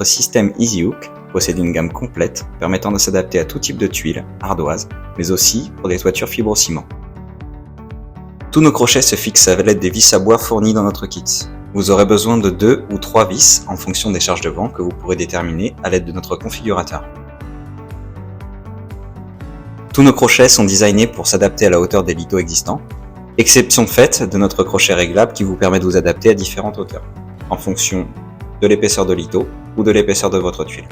Notre système EasyHook possède une gamme complète permettant de s'adapter à tout type de tuiles, ardoises, mais aussi pour des toitures fibrociment. Tous nos crochets se fixent à l'aide des vis à bois fournies dans notre kit. Vous aurez besoin de 2 ou 3 vis en fonction des charges de vent que vous pourrez déterminer à l'aide de notre configurateur. Tous nos crochets sont designés pour s'adapter à la hauteur des lithos existants, exception faite de notre crochet réglable qui vous permet de vous adapter à différentes hauteurs, en fonction de l'épaisseur de litho ou de l'épaisseur de votre tuile.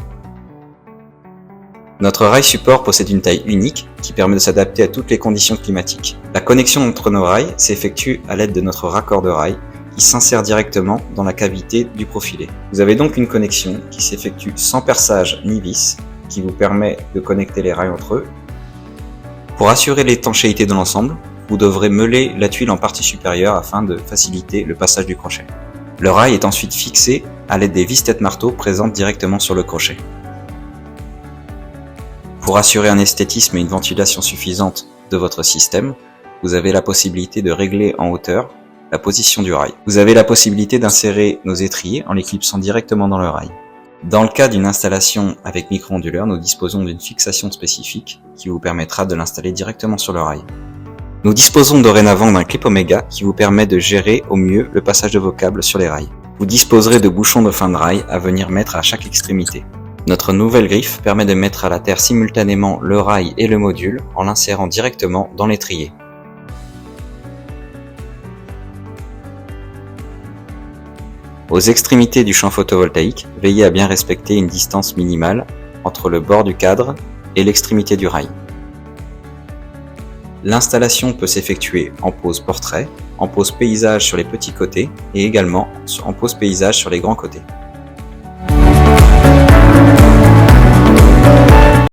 Notre rail support possède une taille unique qui permet de s'adapter à toutes les conditions climatiques. La connexion entre nos rails s'effectue à l'aide de notre raccord de rail qui s'insère directement dans la cavité du profilé. Vous avez donc une connexion qui s'effectue sans perçage ni vis, qui vous permet de connecter les rails entre eux. Pour assurer l'étanchéité de l'ensemble, vous devrez meuler la tuile en partie supérieure afin de faciliter le passage du crochet. Le rail est ensuite fixé à l'aide des vis tête-marteau présentes directement sur le crochet. Pour assurer un esthétisme et une ventilation suffisante de votre système, vous avez la possibilité de régler en hauteur la position du rail. Vous avez la possibilité d'insérer nos étriers en les clipsant directement dans le rail. Dans le cas d'une installation avec micro-onduleur, nous disposons d'une fixation spécifique qui vous permettra de l'installer directement sur le rail. Nous disposons dorénavant d'un clip Omega qui vous permet de gérer au mieux le passage de vos câbles sur les rails. Vous disposerez de bouchons de fin de rail à venir mettre à chaque extrémité. Notre nouvelle griffe permet de mettre à la terre simultanément le rail et le module en l'insérant directement dans l'étrier. Aux extrémités du champ photovoltaïque, veillez à bien respecter une distance minimale entre le bord du cadre et l'extrémité du rail. L'installation peut s'effectuer en pose portrait, en pose paysage sur les petits côtés et également en pose paysage sur les grands côtés.